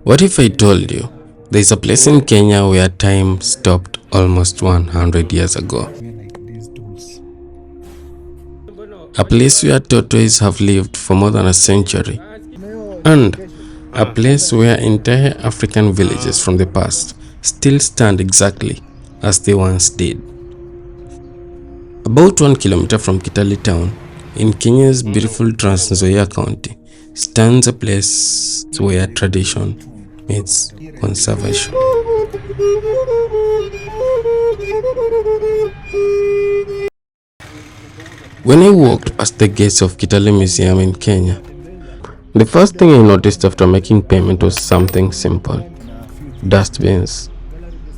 What if I told you there's a place in Kenya where time stopped almost 100 years ago? A place where tortoises have lived for more than a century, and a place where entire African villages from the past still stand exactly as they once did. About 1 kilometer from Kitale Town, in Kenya's beautiful Trans Nzoia County, stands a place where tradition meets conservation. When I walked past the gates of Kitale Museum in Kenya, the first thing I noticed after making payment was something simple: dustbins.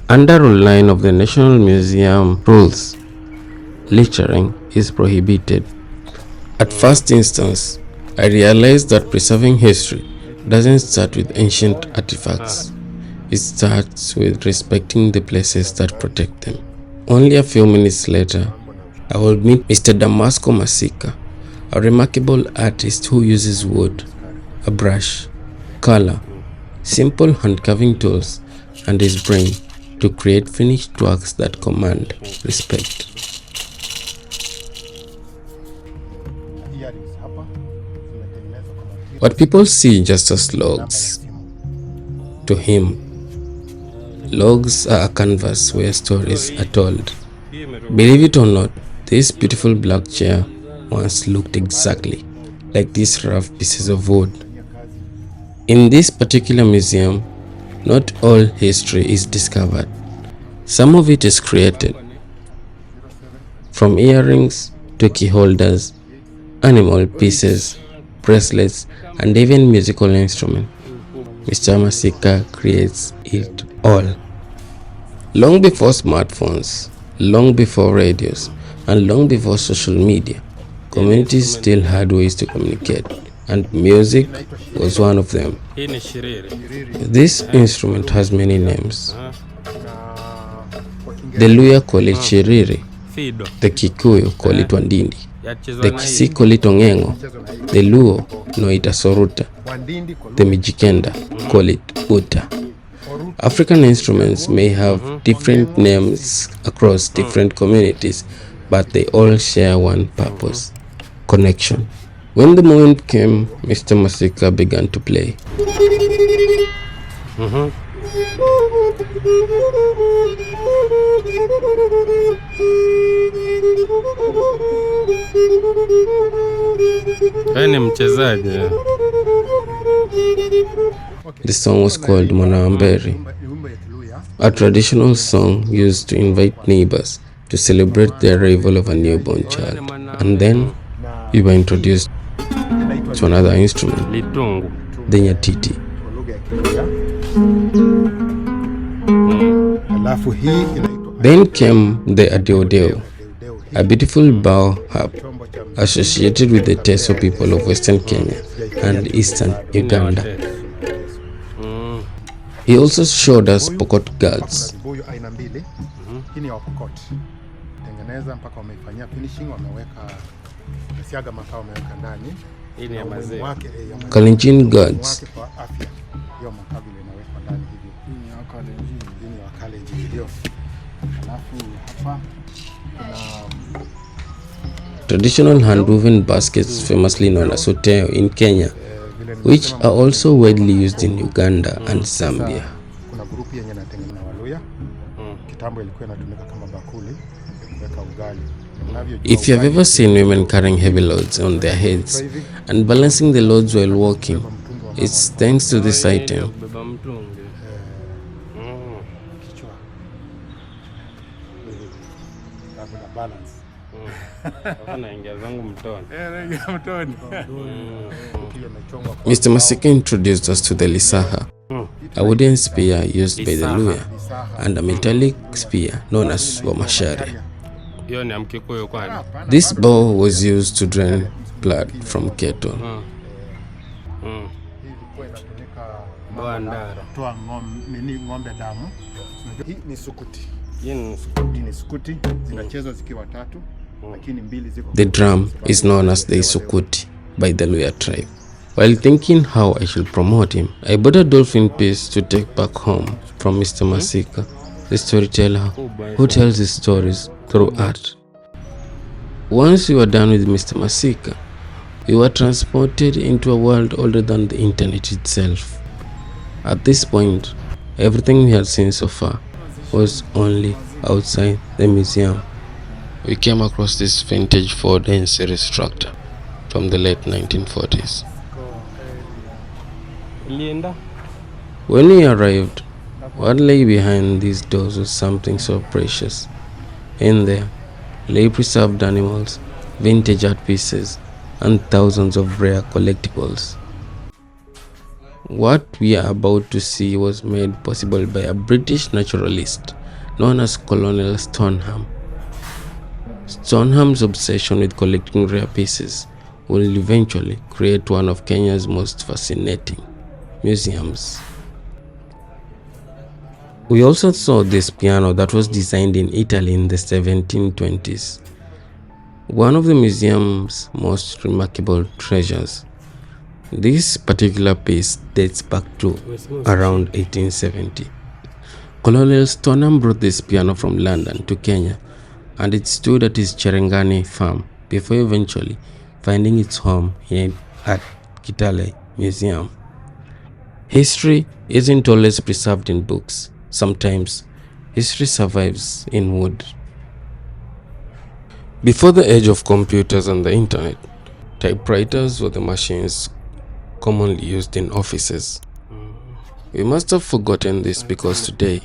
Under Rule 9 of the National Museum rules, littering is prohibited. At first instance, I realized that preserving history doesn't start with ancient artifacts. It starts with respecting the places that protect them. Only a few minutes later, I will meet Mr. Damasco Masika, a remarkable artist who uses wood, a brush, color, simple hand-carving tools, and his brain to create finished works that command respect. What people see just as logs, to him, logs are a canvas where stories are told. Believe it or not, this beautiful black chair once looked exactly like these rough pieces of wood. In this particular museum, not all history is discovered. Some of it is created. From earrings to key holders, animal pieces, bracelets, and even musical instruments, Mr. Masika creates it all. Long before smartphones, long before radios, and long before social media, communities still had ways to communicate, and music was one of them. This instrument has many names. The Luhya call it shiriri, the Kikuyu call it wandindi, the Kisii call it ongengo, the Luo know it as soruta, the Mijikenda call it uta. African instruments may have different names across different communities, but they all share one purpose: connection. When the moment came, Mr. Masika began to play. The song was called Mwanawamberi, a traditional song used to invite neighbors to celebrate the arrival of a newborn child. And then we were introduced to another instrument, the nyatiti. Then came the adeodeo, a beautiful bow harp associated with the Teso people of Western Kenya and Eastern Uganda. He also showed us pokot girls. Kalenjin gods. Traditional hand-woven baskets famously known as oteo in Kenya, which are also widely used in Uganda and Zambia. If you have ever seen women carrying heavy loads on their heads and balancing the loads while walking, it's thanks to this item. Mr. Masika introduced us to the lisaha, a wooden spear used by the Luhya, and a metallic spear known as wamashari. This bow was used to drain blood from cattle. The drum is known as the isukuti by the Luhya tribe. While thinking how I should promote him, I bought a dolphin piece to take back home from Mr. Masika, the storyteller who tells his stories through art. Once we were done with Mr. Masika, we were transported into a world older than the internet itself. At this point, everything we had seen so far was only outside the museum. We came across this vintage Ford N series tractor from the late 1940s. When we arrived, what lay behind these doors was something so precious. In there lay preserved animals, vintage art pieces, and thousands of rare collectibles. What we are about to see was made possible by a British naturalist known as Colonel Stoneham. Stoneham's obsession with collecting rare pieces will eventually create one of Kenya's most fascinating museums. We also saw this piano that was designed in Italy in the 1720s. One of the museum's most remarkable treasures. This particular piece dates back to around 1870. Colonel Stoneham brought this piano from London to Kenya, and it stood at his Cherangani farm before eventually finding its home here at Kitale Museum. History isn't always preserved in books. Sometimes history survives in wood. Before the age of computers and the internet, typewriters were the machines commonly used in offices. We must have forgotten this because today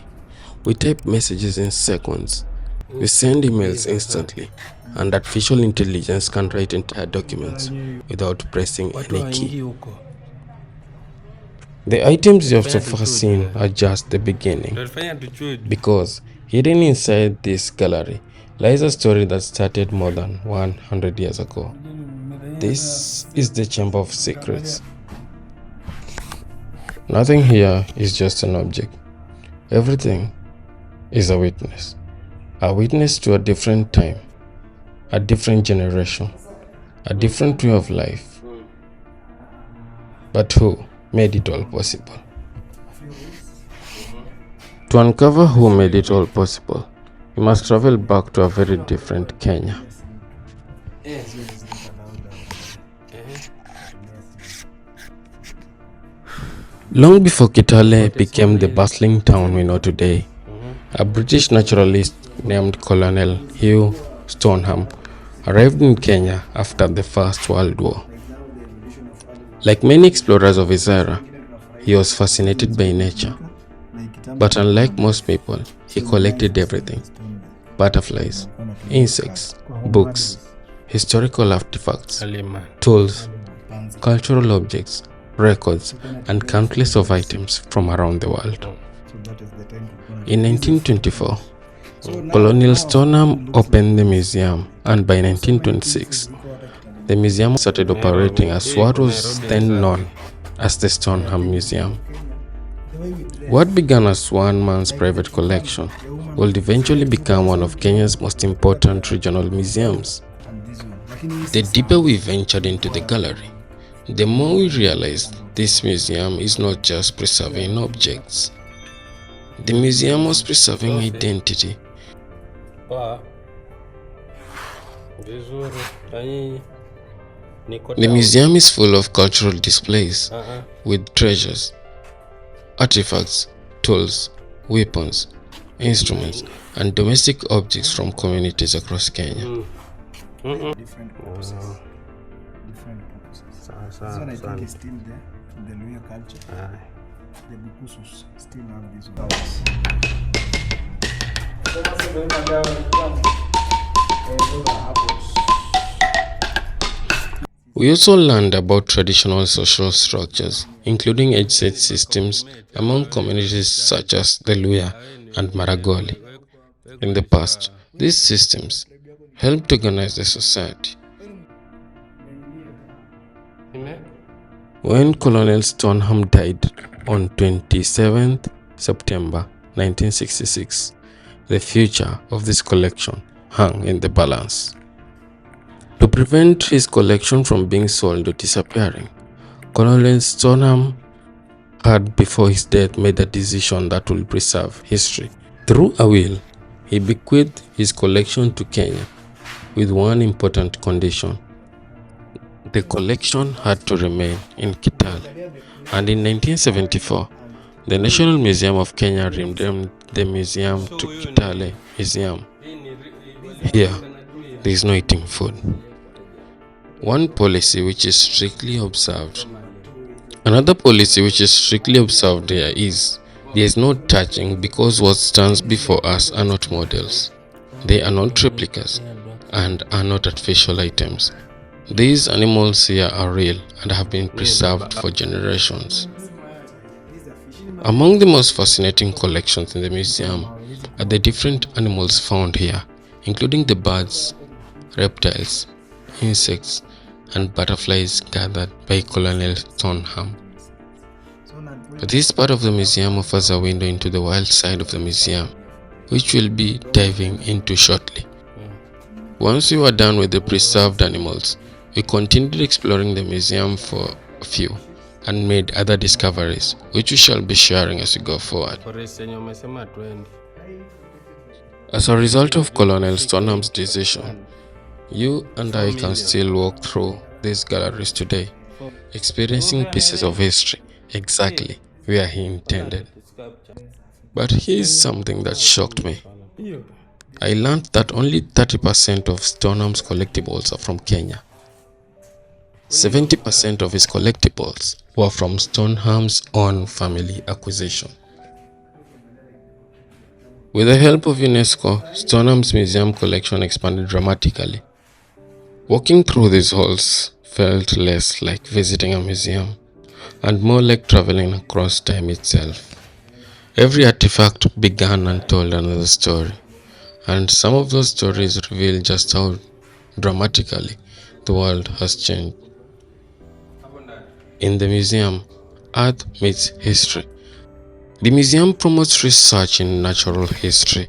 we type messages in seconds, we send emails instantly, and artificial intelligence can write entire documents without pressing any key. The items you have so far seen are just the beginning, because hidden inside this gallery lies a story that started more than 100 years ago. This is the Chamber of Secrets. Nothing here is just an object. Everything is a witness to a different time, a different generation, a different way of life. But who made it all possible? To uncover who made it all possible, we must travel back to a very different Kenya. Long before Kitale became the bustling town we know today, a British naturalist named Colonel Hugh Stoneham arrived in Kenya after the First World War. Like many explorers of his era, he was fascinated by nature. But unlike most people, he collected everything: butterflies, insects, books, historical artifacts, tools, cultural objects, records, and countless of items from around the world. In 1924, Colonel Stoneham opened the museum, and by 1926, the museum started operating as what was then known as the Stoneham Museum. What began as one man's private collection would eventually become one of Kenya's most important regional museums. The deeper we ventured into the gallery, the more we realized this museum is not just preserving objects. The museum was preserving identity. The museum is full of cultural displays with treasures, artifacts, tools, weapons, instruments, and domestic objects from communities across Kenya. Different purposes. This one I think is still there in the Luhya culture. The Bukusus still have these ones. We also learned about traditional social structures, including age-set systems among communities such as the Luhya and Maragoli. In the past, these systems helped organize the society. When Colonel Stoneham died on 27th September 1966, the future of this collection hung in the balance. To prevent his collection from being sold or disappearing, Colonel Stoneham had before his death made a decision that will preserve history. Through a will, he bequeathed his collection to Kenya with one important condition. The collection had to remain in Kitale, and in 1974, the National Museum of Kenya renamed the museum to Kitale Museum. Here, there is no eating food. One policy which is strictly observed. Another policy which is strictly observed here is there is no touching, because what stands before us are not models. They are not replicas and are not artificial items. These animals here are real and have been preserved for generations. Among the most fascinating collections in the museum are the different animals found here, including the birds, reptiles, insects, and butterflies gathered by Colonel Stoneham. This part of the museum offers a window into the wild side of the museum, which we'll be diving into shortly. Once we were done with the preserved animals, we continued exploring the museum for a few and made other discoveries, which we shall be sharing as we go forward. As a result of Colonel Stoneham's decision, you and I can still walk through these galleries today, experiencing pieces of history exactly where he intended. But here's something that shocked me. I learned that only 30% of Stoneham's collectibles are from Kenya. 70% of his collectibles were from Stoneham's own family acquisition. With the help of UNESCO, Stoneham's museum collection expanded dramatically. Walking through these halls felt less like visiting a museum and more like traveling across time itself. Every artifact began and told another story, and some of those stories reveal just how dramatically the world has changed. In the museum, Earth meets history. The museum promotes research in natural history,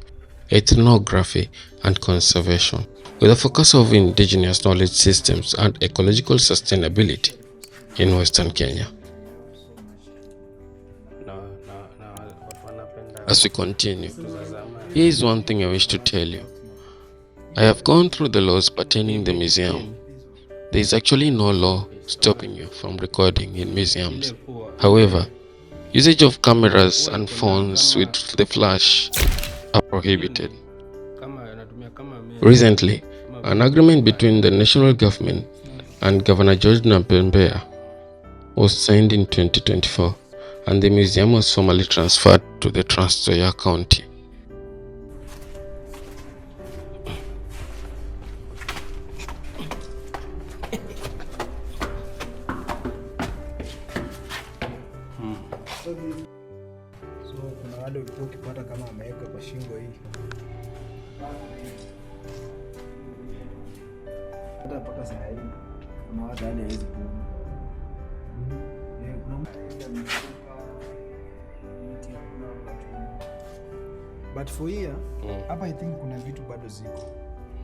ethnography, and conservation, with a focus of indigenous knowledge systems and ecological sustainability in Western Kenya. As we continue, here is one thing I wish to tell you. I have gone through the laws pertaining to the museum. There is actually no law stopping you from recording in museums. However, usage of cameras and phones with the flash are prohibited. Recently, an agreement between the national government and Governor George Nampembea was signed in 2024, and the museum was formally transferred to the Trans Nzoia County. So kuna wale ulikuwa ukipata kama ameweka kwa shingo hii. Hata mpaka saa hii kuna watu hali hawezi kuona. But for here, hapa I think kuna vitu bado ziko.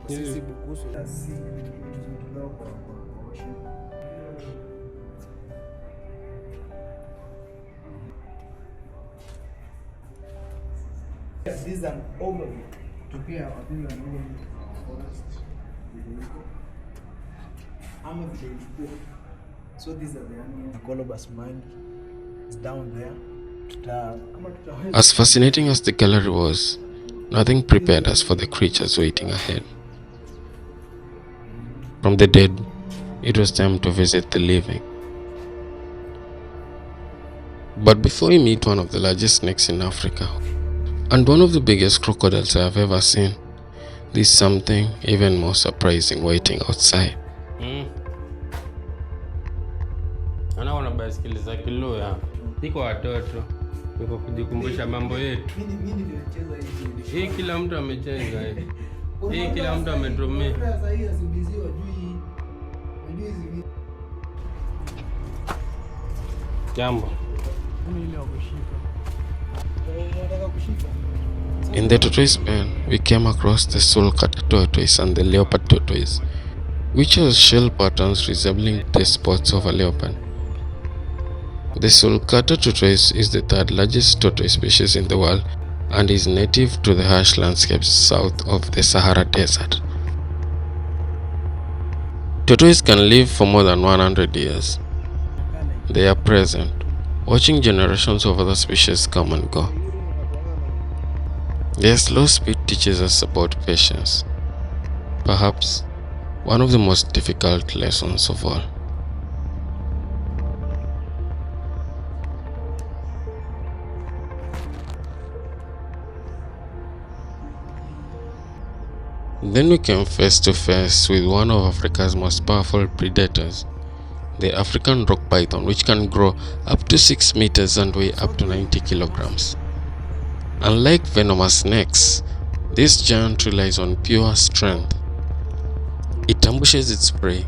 Sisi Bukusu si vitu zimetolewa kwa ocean. This is an overview to pay our opinion on forest. So these are the animals. Colobus monkey is down there. As fascinating as the gallery was, nothing prepared us for the creatures waiting ahead. From the dead, it was time to visit the living. But before we meet one of the largest snakes in Africa, and one of the biggest crocodiles I have ever seen, there's something even more surprising waiting outside. Anaona baiskeli za Luhya. Iko watoto. Iko kujikumbusha mambo yetu. Mimi nilicheza hizi. Hii kila mtu amecheza hii. Hii kila mtu ametumia. Sasa hii asibiziwa juu. Unajua hizi. Jambo. Mimi leo kushika. Unataka kushika? In the tortoise pen, we came across the soul-cut tortoise and the leopard tortoise, which has shell patterns resembling the spots of a leopard. The sulcata tortoise is the third largest tortoise species in the world and is native to the harsh landscapes south of the Sahara Desert. Tortoises can live for more than 100 years. They are present, watching generations of other species come and go. Their slow speed teaches us about patience, perhaps one of the most difficult lessons of all. Then we came face to face with one of Africa's most powerful predators, the African rock python, which can grow up to 6 meters and weigh up to 90 kilograms. Unlike venomous snakes, this giant relies on pure strength. It ambushes its prey,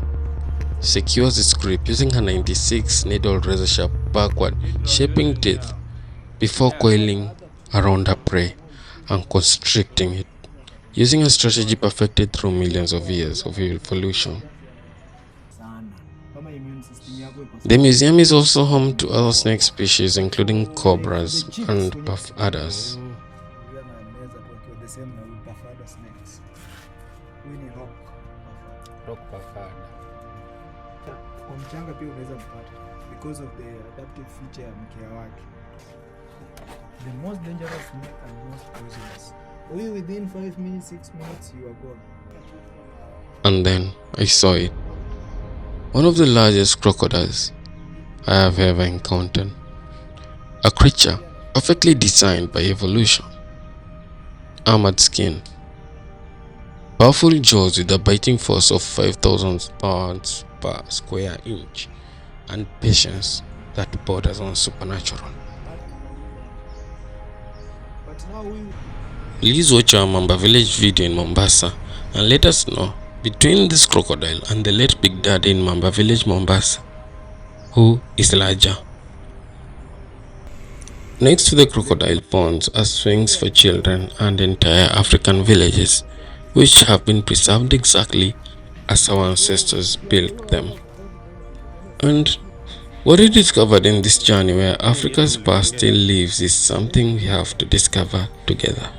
secures its grip using her 96 needle razor-sharp backward shaping teeth before coiling around her prey and constricting it, using a strategy perfected through millions of years of evolution. The museum is also home to other snake species including cobras and puff adders. Because of the adaptive feature ya mkia wake. The most dangerous snake and most poisonous. Within 5 minutes, 6 minutes, you are gone. And then I saw it. One of the largest crocodiles I have ever encountered. A creature perfectly designed by evolution. Armored skin. Powerful jaws with a biting force of 5,000 pounds per square inch. And patience that borders on supernatural. Please watch our Mamba village video in Mombasa and let us know, between this crocodile and the late Big Daddy in Mamba village, Mombasa, who is larger? Next to the crocodile ponds are swings for children and entire African villages, which have been preserved exactly as our ancestors built them. And what we discovered in this journey where Africa's past still lives is something we have to discover together.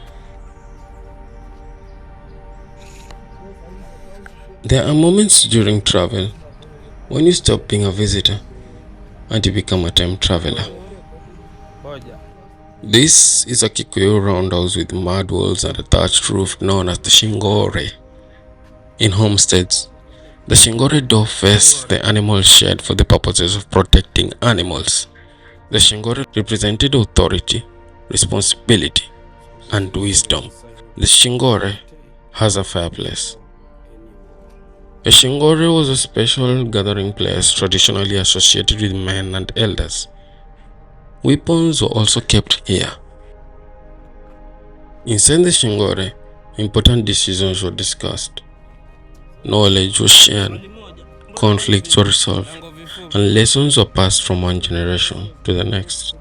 There are moments during travel when you stop being a visitor and you become a time traveler. This is a Kikuyu roundhouse with mud walls and a thatched roof known as the Shingore. In Homesteads, the Shingore door faced the animal shed for the purposes of protecting animals. The Shingore represented authority, responsibility, and wisdom. The Shingore has a fireplace. A Shingore was a special gathering place traditionally associated with men and elders. Weapons were also kept here. Inside the Shingore, important decisions were discussed. Knowledge was shared, conflicts were resolved, and lessons were passed from one generation to the next.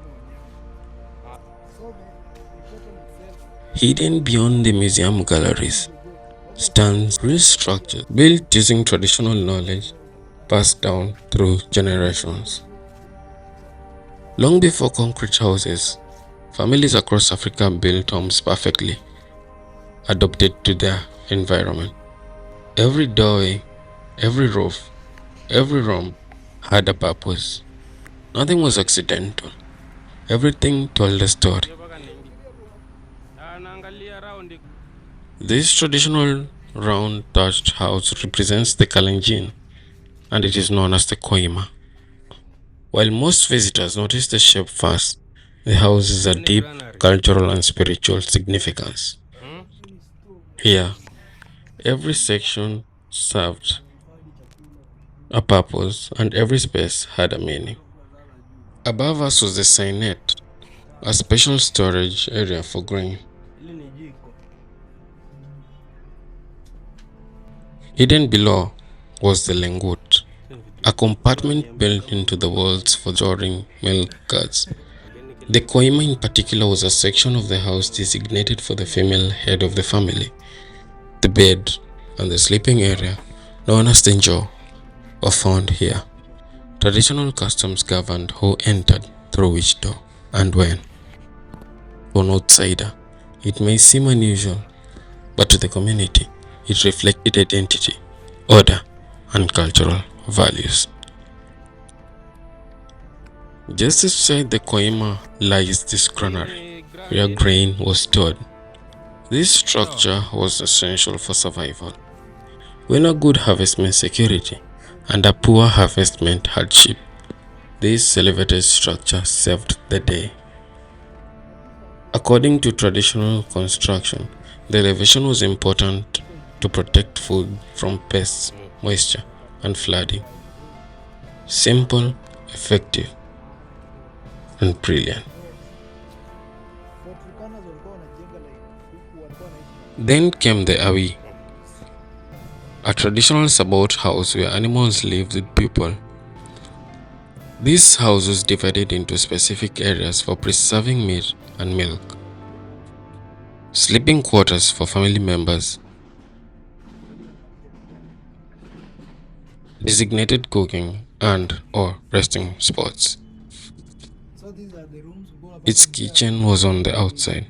Hidden beyond the museum galleries stands real structures built using traditional knowledge passed down through generations. Long before concrete houses, families across Africa built homes perfectly adapted to their environment. Every doorway, every roof, every room had a purpose. Nothing was accidental. Everything told a story. This traditional round thatched house represents the Kalenjin, and it is known as the Koima. While most visitors notice the shape first, the house has a deep cultural and spiritual significance. Here, every section served a purpose and every space had a meaning. Above us was the Sainet, a special storage area for grain. Hidden below was the Lengut, a compartment built into the walls for storing milk carts. The Koima in particular was a section of the house designated for the female head of the family. The bed and the sleeping area, known as the Njo, were found here, Traditional customs governed who entered through which door and when. For an outsider, it may seem unusual, but to the community, it reflected identity, order, and cultural values. Just outside the Koima lies this granary, where grain was stored. This structure was essential for survival. When a good harvest meant security, and a poor harvest meant hardship, this elevated structure saved the day. According to traditional construction, the elevation was important to protect food from pests, moisture, and flooding. Simple, effective, and brilliant. Then came the awi, a traditional Sabaot house where animals lived with people. This house was divided into specific areas for preserving meat and milk, sleeping quarters for family members, designated cooking and or resting spots. So these are the rooms. Its kitchen was on the outside.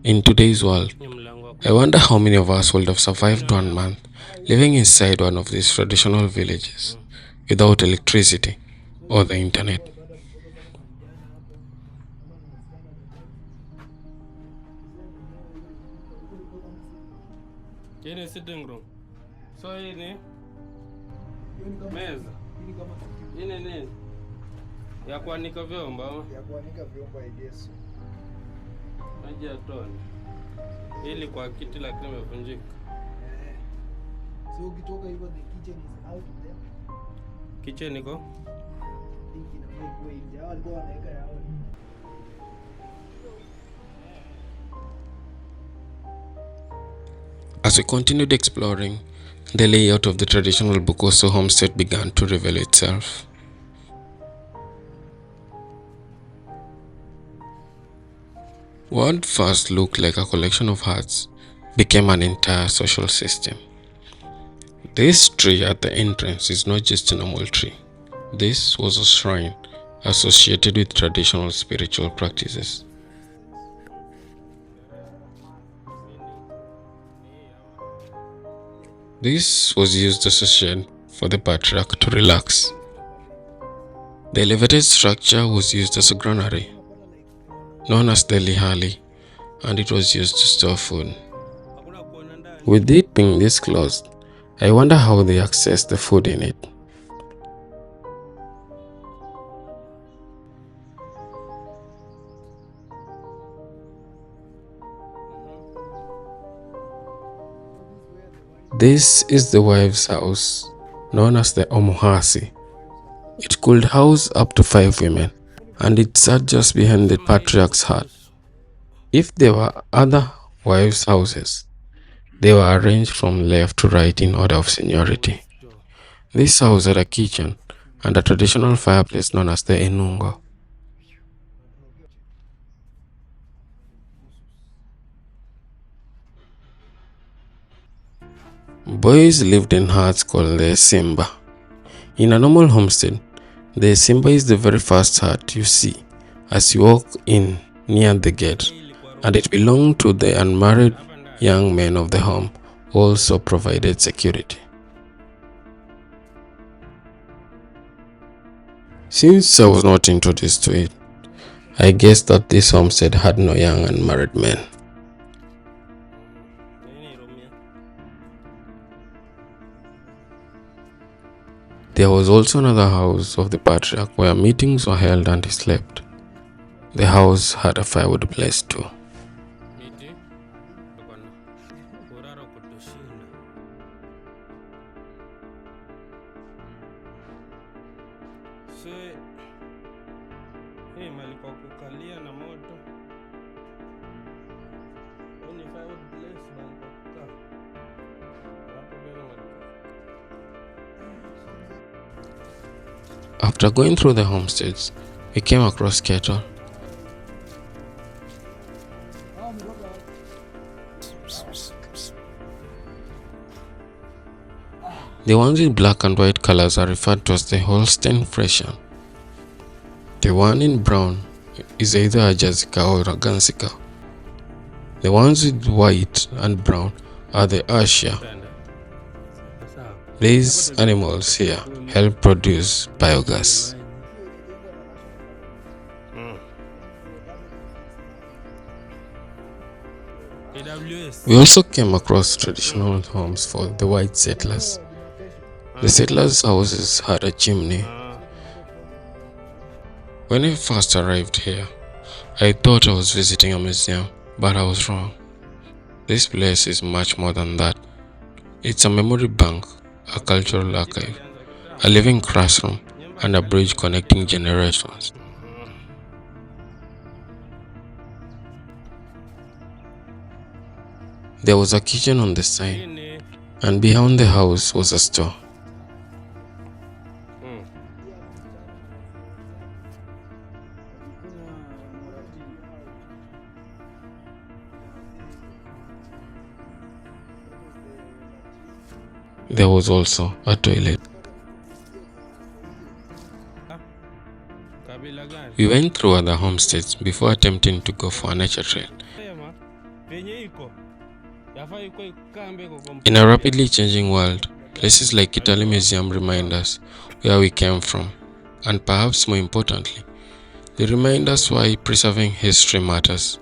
In today's world, I wonder how many of us would have survived 1 month living inside one of these traditional villages without electricity or the internet. Hii ni sitting room. So hii ni meza. Hii ni nini? Ya kuanika vyombo ama? Ya kuanika vyombo I guess. Maji ya toni. Ili kwa kiti lakini imevunjika. So ukitoka hivyo the kitchen is out there. Kitchen iko? Hiki na kwa nje. Hao walikuwa wanaweka yao. As we continued exploring, the layout of the traditional Bukusu homestead began to reveal itself. What first looked like a collection of huts became an entire social system. This tree at the entrance is not just a normal tree. This was a shrine associated with traditional spiritual practices. This was used as a shed for the patriarch to relax. The elevated structure was used as a granary, known as the lihali, and it was used to store food. With it being this closed, I wonder how they accessed the food in it. This is the wives' house, known as the omuhasi. It could house up to 5 women, and it sat just behind the patriarch's hut. If there were other wives' houses, they were arranged from left to right in order of seniority. This house had a kitchen and a traditional fireplace known as the enungo. Boys lived in huts called the simba. In a normal homestead, the simba is the very first hut you see as you walk in near the gate, and it belonged to the unmarried young men of the home who also provided security. Since I was not introduced to it, I guess that this homestead had no young unmarried men. There was also another house of the patriarch where meetings were held and he slept. The house had a firewood place too. After going through the homesteads, we came across cattle. The ones with black and white colors are referred to as the Holstein Friesian. The one in brown is either a Jessica or a Gansika. The ones with white and brown are the Asia. These animals here help produce biogas. We also came across traditional homes for the white settlers. The settlers' houses had a chimney. When I first arrived here, I thought I was visiting a museum, but I was wrong. This place is much more than that. It's a memory bank, a cultural archive, a living classroom, and a bridge connecting generations. There was a kitchen on the side, and behind the house was a store. There was also a toilet. We went through other homesteads before attempting to go for a nature trail. In a rapidly changing world, places like Kitale Museum remind us where we came from, and perhaps more importantly, they remind us why preserving history matters.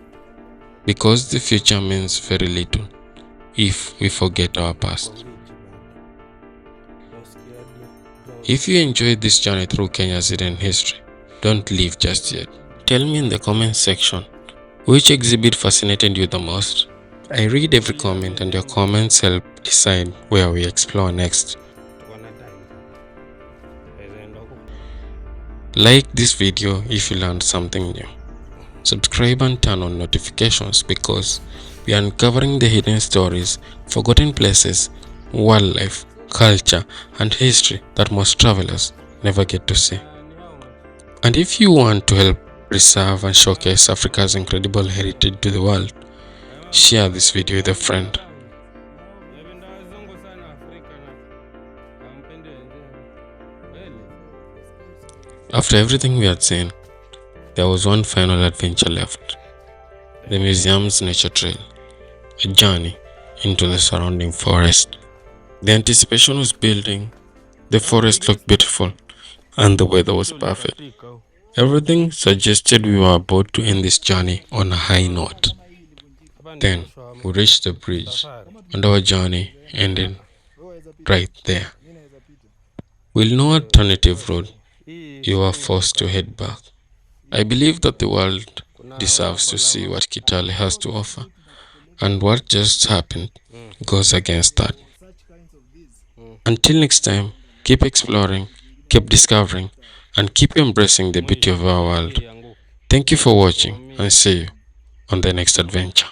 Because the future means very little if we forget our past. If you enjoyed this journey through Kenya's hidden history, don't leave just yet. Tell me in the comment section, which exhibit fascinated you the most? I read every comment, and your comments help decide where we explore next. Like this video if you learned something new. Subscribe and turn on notifications because we are uncovering the hidden stories, forgotten places, wildlife, culture, and history that most travelers never get to see. And if you want to help preserve and showcase Africa's incredible heritage to the world, share this video with a friend. After everything we had seen, there was one final adventure left: the museum's nature trail, a journey into the surrounding forest. The anticipation was building, the forest looked beautiful, and the weather was perfect. Everything suggested we were about to end this journey on a high note. Then we reached the bridge, and our journey ended right there. With no alternative road, you were forced to head back. I believe that the world deserves to see what Kitale has to offer, and what just happened goes against that. Until next time, keep exploring, keep discovering, and keep embracing the beauty of our world. Thank you for watching, and see you on the next adventure.